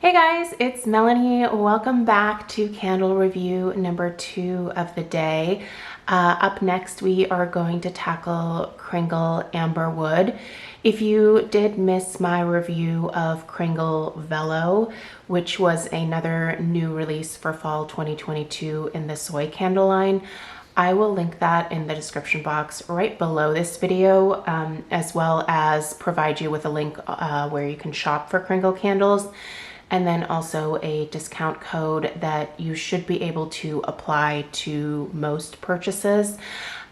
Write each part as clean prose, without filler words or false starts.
Hey guys, it's Melanie. Welcome back to candle review number 2 of the day. Up next, we are going to tackle Kringle Amber Wood. If you did miss my review of Kringle Velo, which was another new release for fall 2022 in the soy candle line, I will link that in the description box right below this video, as well as provide you with a link where you can shop for Kringle candles, and then also a discount code that you should be able to apply to most purchases.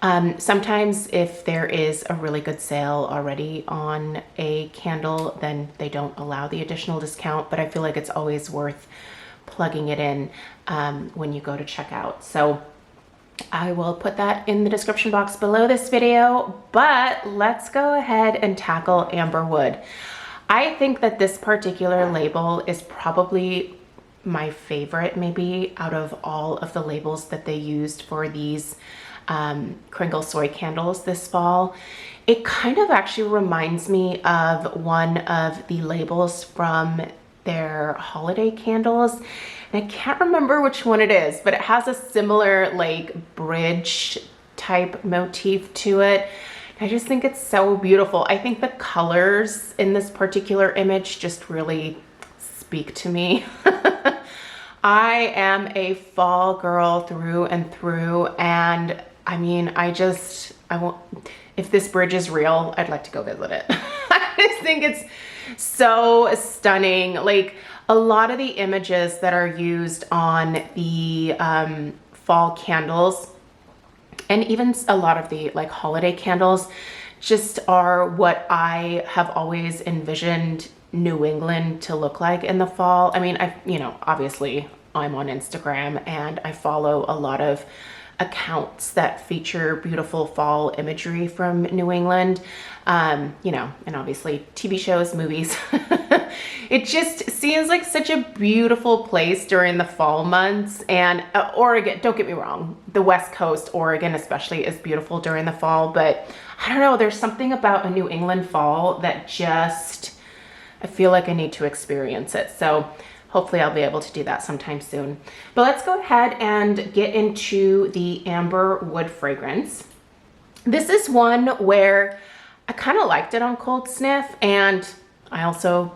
Sometimes if there is a really good sale already on a candle, then they don't allow the additional discount, but I feel like it's always worth plugging it in when you go to checkout. So I will put that in the description box below this video, but let's go ahead and tackle Amber Wood. I think that this particular label is probably my favorite, maybe, out of all of the labels that they used for these Kringle soy candles this fall. It kind of actually reminds me of one of the labels from their holiday candles. And I can't remember which one it is, but it has a similar like bridge type motif to it. I just think it's so beautiful. I think the colors in this particular image just really speak to me. I am a fall girl through and through, and I mean, I won't, if this bridge is real, I'd like to go visit it. I just think it's so stunning. Like a lot of the images that are used on the fall candles, and even a lot of the like holiday candles, just are what I have always envisioned New England to look like in the fall. I mean, obviously I'm on Instagram and I follow a lot of accounts that feature beautiful fall imagery from New England, and obviously TV shows, movies. It just seems like such a beautiful place during the fall months. And Oregon, don't get me wrong, the West Coast, Oregon especially, is beautiful during the fall, but I don't know, there's something about a New England fall that just, I feel like I need to experience it. So hopefully I'll be able to do that sometime soon. But let's go ahead and get into the Amber Wood fragrance. This is one where I kind of liked it on cold sniff, and I also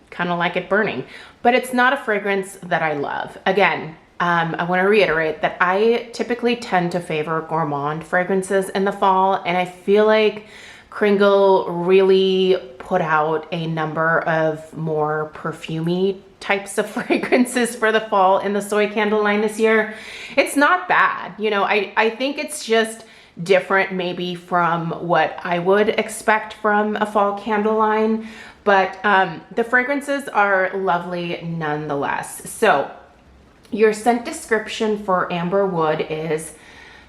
kind of like it burning, but it's not a fragrance that I love. Again, I want to reiterate that I typically tend to favor gourmand fragrances in the fall, and I feel like Kringle really put out a number of more perfumey types of fragrances for the fall in the soy candle line this year. It's not bad. I think it's just different maybe from what I would expect from a fall candle line, but the fragrances are lovely nonetheless. So your scent description for Amber Wood is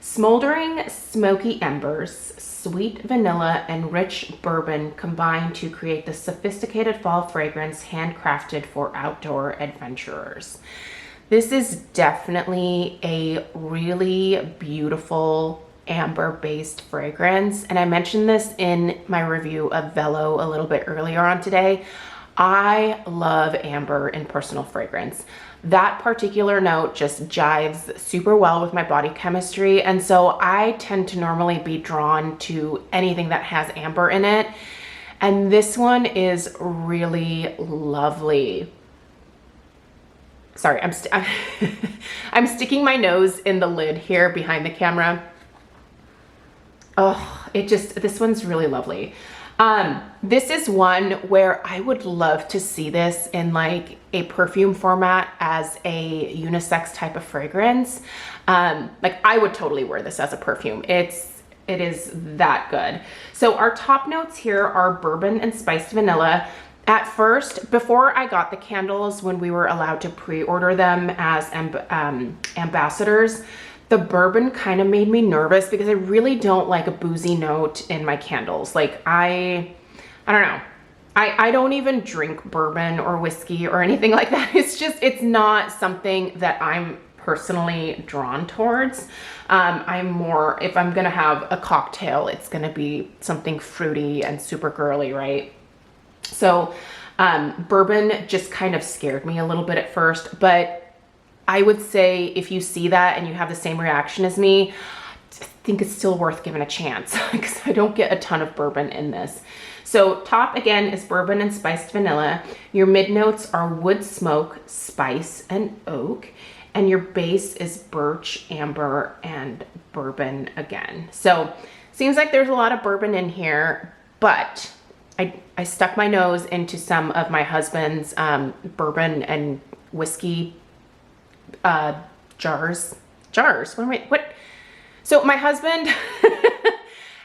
smoldering smoky embers, sweet vanilla, and rich bourbon combine to create the sophisticated fall fragrance handcrafted for outdoor adventurers. This is definitely a really beautiful amber-based fragrance, and I mentioned this in my review of Velo a little bit earlier on today. I love amber in personal fragrance. That particular note just jives super well with my body chemistry, and so I tend to normally be drawn to anything that has amber in it, and this one is really lovely. Sorry, I'm sticking my nose in the lid here behind the camera. Oh, this one's really lovely. This is one where I would love to see this in like a perfume format as a unisex type of fragrance. Like I would totally wear this as a perfume. It is that good. So our top notes here are bourbon and spiced vanilla. At first, before I got the candles, when we were allowed to pre-order them as ambassadors, the bourbon kind of made me nervous because I really don't like a boozy note in my candles. Like I don't know. I don't even drink bourbon or whiskey or anything like that. It's not something that I'm personally drawn towards. I'm more, if I'm gonna have a cocktail, it's gonna be something fruity and super girly, right? So Bourbon just kind of scared me a little bit at first, but I would say if you see that and you have the same reaction as me, I think it's still worth giving a chance because I don't get a ton of bourbon in this. So top again is bourbon and spiced vanilla. Your mid notes are wood smoke, spice, and oak. And your base is birch, amber, and bourbon again. So seems like there's a lot of bourbon in here, but I stuck my nose into some of my husband's bourbon and whiskey jars. What? So my husband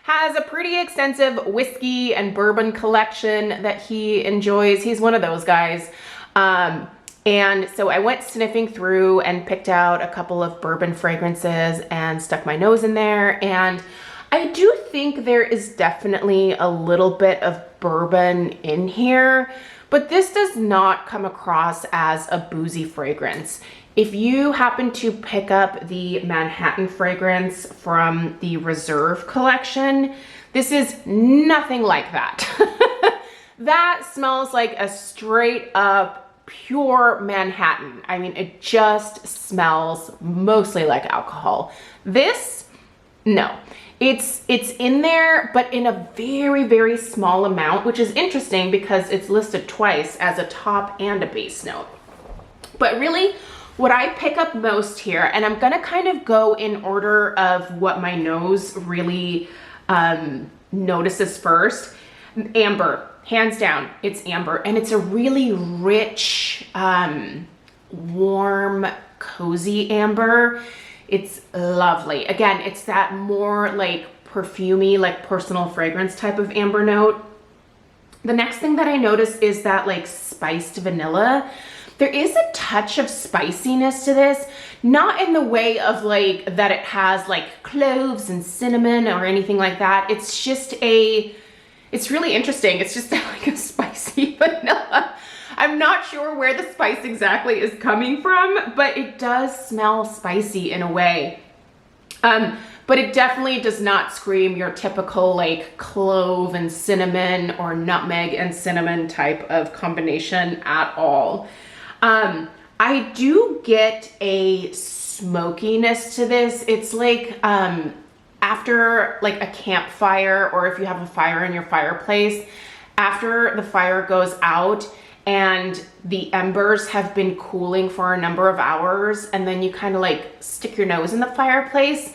has a pretty extensive whiskey and bourbon collection that he enjoys. He's one of those guys. And so I went sniffing through and picked out a couple of bourbon fragrances and stuck my nose in there. And I do think there is definitely a little bit of bourbon in here, but this does not come across as a boozy fragrance. If you happen to pick up the Manhattan fragrance from the Reserve collection, this is nothing like that. That smells like a straight up pure Manhattan. I mean, it just smells mostly like alcohol. This, no. It's in there, but in a very, very small amount, which is interesting because it's listed twice as a top and a base note. But really, what I pick up most here, and I'm gonna kind of go in order of what my nose really notices first. Amber, hands down, it's amber, and it's a really rich, warm, cozy amber. It's lovely. Again, it's that more like perfumey, like personal fragrance type of amber note. The next thing that I notice is that like spiced vanilla. There is a touch of spiciness to this, not in the way of like that it has like cloves and cinnamon or anything like that. It's just it's really interesting. It's just like a spicy vanilla. I'm not sure where the spice exactly is coming from, but it does smell spicy in a way. But it definitely does not scream your typical like clove and cinnamon or nutmeg and cinnamon type of combination at all. I do get a smokiness to this. It's like after like a campfire, or if you have a fire in your fireplace, after the fire goes out and the embers have been cooling for a number of hours, and then you kind of like stick your nose in the fireplace.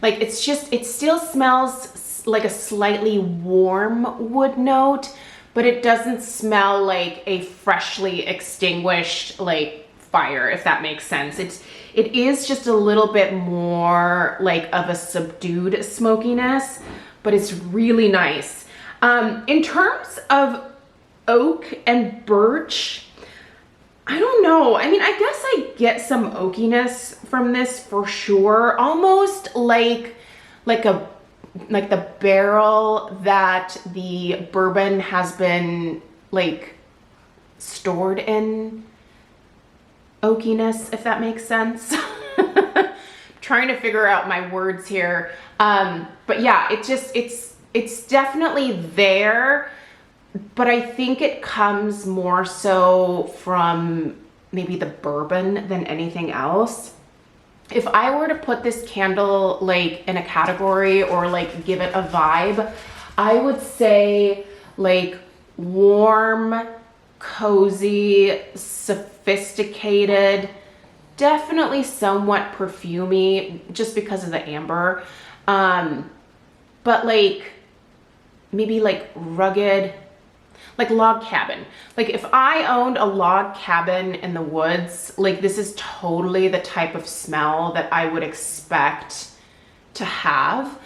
Like it still smells like a slightly warm wood note, but it doesn't smell like a freshly extinguished like fire, if that makes sense. It is just a little bit more like of a subdued smokiness, but it's really nice. In terms of oak and birch, I don't know. I mean, I guess I get some oakiness from this for sure. Almost like the barrel that the bourbon has been like stored in oakiness, if that makes sense. Trying to figure out my words here. But yeah, it's definitely there. But I think it comes more so from maybe the bourbon than anything else. If I were to put this candle like in a category or like give it a vibe, I would say like warm, cozy, sophisticated, definitely somewhat perfumey just because of the amber. But like maybe like rugged, like log cabin. Like if I owned a log cabin in the woods, like this is totally the type of smell that I would expect to have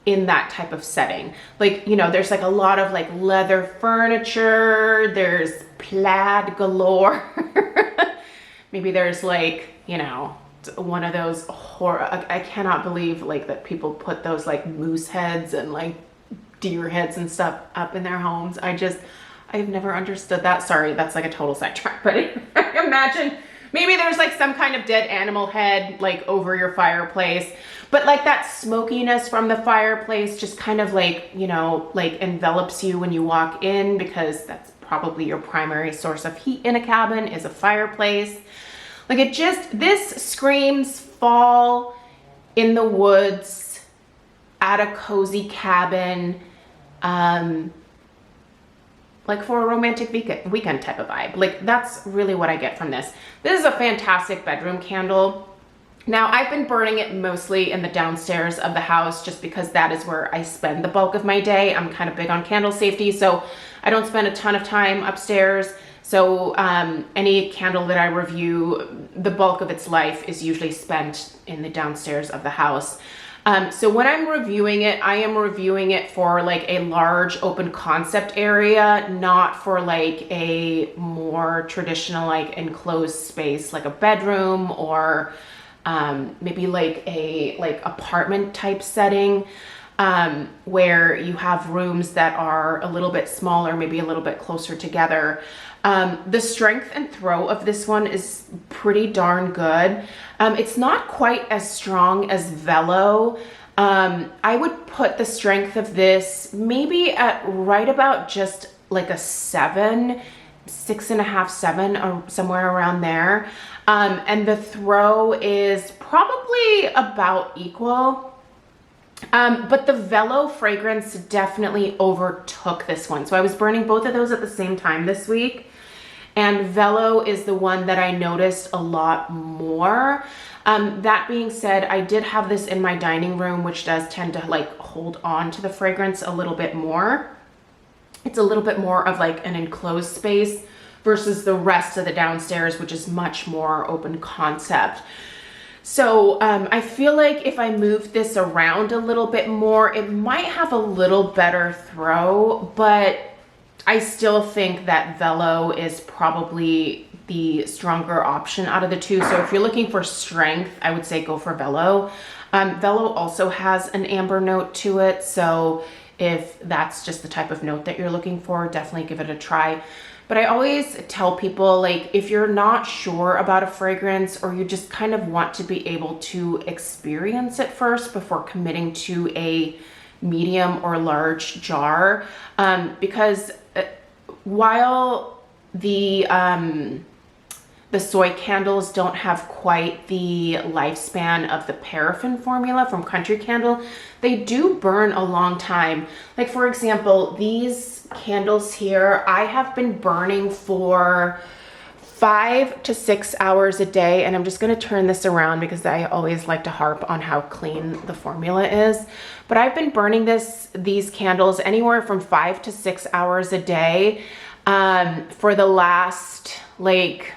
in that type of setting. Like, you know, there's like a lot of like leather furniture, there's plaid galore. Maybe there's like, you know, one of those I cannot believe like that people put those like moose heads and like deer heads and stuff up in their homes. I've never understood that. Sorry, that's like a total sidetrack, but imagine maybe there's like some kind of dead animal head like over your fireplace, but like that smokiness from the fireplace just kind of like, you know, like envelops you when you walk in, because that's probably your primary source of heat in a cabin is a fireplace. Like this screams fall in the woods at a cozy cabin, like for a romantic weekend type of vibe. Like that's really what I get from this. This is a fantastic bedroom candle. Now I've been burning it mostly in the downstairs of the house just because that is where I spend the bulk of my day. I'm kind of big on candle safety, so I don't spend a ton of time upstairs. So any candle that I review, the bulk of its life is usually spent in the downstairs of the house. So when I'm reviewing it, I am reviewing it for like a large open concept area, not for like a more traditional like enclosed space like a bedroom or maybe like a apartment type setting, where you have rooms that are a little bit smaller, maybe a little bit closer together. The strength and throw of this one is pretty darn good. It's not quite as strong as Velo. I would put the strength of this maybe at right about just like a 7, 6.5, 7, or somewhere around there. And the throw is probably about equal. But the Velo fragrance definitely overtook this one. So I was burning both of those at the same time this week. And Velo is the one that I noticed a lot more. That being said, I did have this in my dining room, which does tend to like hold on to the fragrance a little bit more. It's a little bit more of like an enclosed space versus the rest of the downstairs, which is much more open concept. So I feel like if I moved this around a little bit more, it might have a little better throw, but I still think that Velo is probably the stronger option out of the two. So if you're looking for strength, I would say go for Velo. Velo also has an amber note to it. So if that's just the type of note that you're looking for, definitely give it a try. But I always tell people, like, if you're not sure about a fragrance or you just kind of want to be able to experience it first before committing to a medium or large jar, because while the soy candles don't have quite the lifespan of the paraffin formula from Country Candle, they do burn a long time. Like for example, these candles here, I have been burning for 5 to 6 hours a day. And I'm just gonna turn this around because I always like to harp on how clean the formula is. But I've been burning these candles anywhere from 5 to 6 hours a day for the last, like,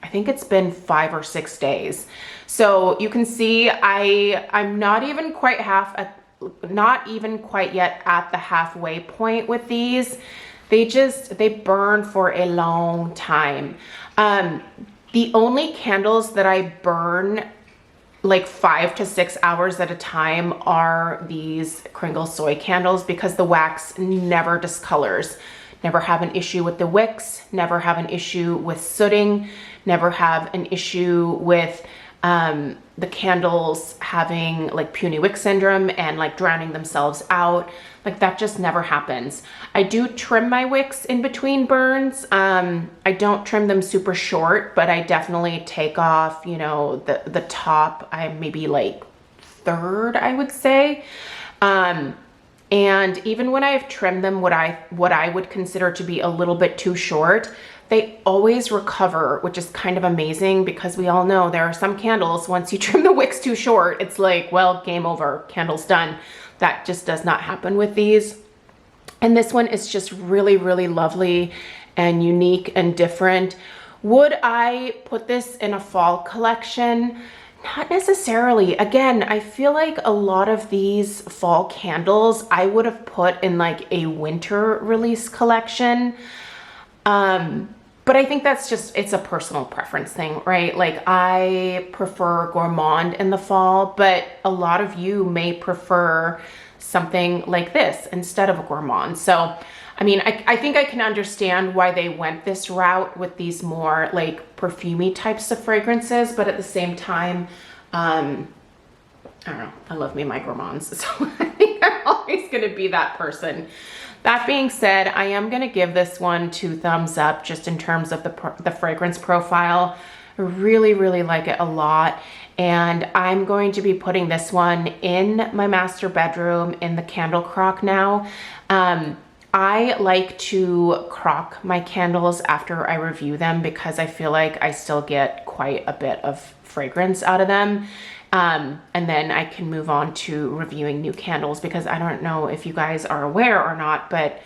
I think it's been 5 or 6 days. So you can see I'm not even quite yet at the halfway point with these. They burn for a long time. The only candles that I burn like 5 to 6 hours at a time are these Kringle soy candles, because the wax never discolors. Never have an issue with the wicks, never have an issue with sooting, never have an issue with the candles having like puny wick syndrome and like drowning themselves out. Like that just never happens. I do trim my wicks in between burns. I don't trim them super short, but I definitely take off, you know, the top. I'm maybe like 1/3, I would say. And even when I've trimmed them what I would consider to be a little bit too short, they always recover, which is kind of amazing, because we all know there are some candles, once you trim the wicks too short, it's like, well, game over, candle's done. That just does not happen with these. And this one is just really, really lovely and unique and different. Would I put this in a fall collection? Not necessarily. Again, I feel like a lot of these fall candles I would have put in like a winter release collection. But I think that's just, it's a personal preference thing, right? Like I prefer Gourmand in the fall, but a lot of you may prefer something like this instead of a Gourmand. So, I mean, I think I can understand why they went this route with these more like perfumey types of fragrances, but at the same time, I don't know, I love me my Gourmands. So I think I'm always gonna be that person That being said, I am going to give this one 2 thumbs up just in terms of the fragrance profile. I really, really like it a lot. And I'm going to be putting this one in my master bedroom in the candle crock now. I like to crock my candles after I review them because I feel like I still get quite a bit of fragrance out of them. And then I can move on to reviewing new candles, because I don't know if you guys are aware or not, but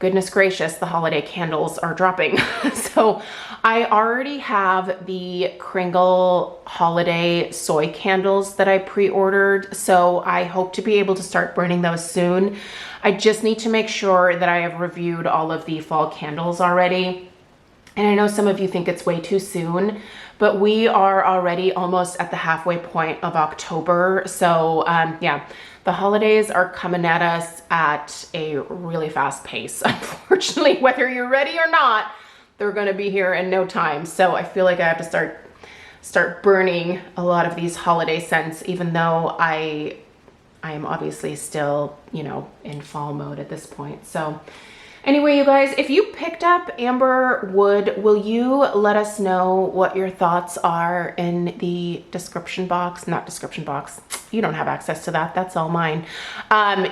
goodness gracious, the holiday candles are dropping. So I already have the Kringle holiday soy candles that I pre-ordered. So I hope to be able to start burning those soon. I just need to make sure that I have reviewed all of the fall candles already. And I know some of you think it's way too soon, but we are already almost at the halfway point of October. So yeah, the holidays are coming at us at a really fast pace. Unfortunately, whether you're ready or not, they're gonna be here in no time. So I feel like I have to start burning a lot of these holiday scents, even though I am obviously still, you know, in fall mode at this point. So anyway, you guys, if you picked up amber wood, will you let us know what your thoughts are in the description box? Not description box. You don't have access to that. That's all mine.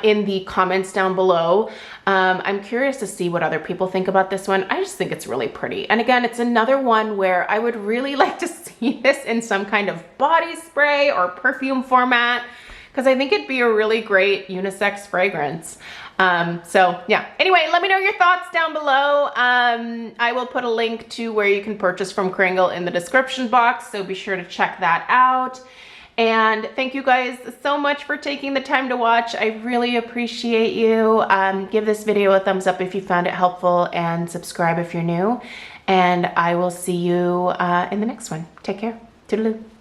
In the comments down below. I'm curious to see what other people think about this one. I just think it's really pretty. And again, it's another one where I would really like to see this in some kind of body spray or perfume format, because I think it'd be a really great unisex fragrance. So yeah, anyway, let me know your thoughts down below. I will put a link to where you can purchase from Kringle in the description box, so be sure to check that out. And thank you guys so much for taking the time to watch. I really appreciate you. Give this video a thumbs up if you found it helpful, and subscribe if you're new. And I will see you in the next one. Take care. Toodaloo.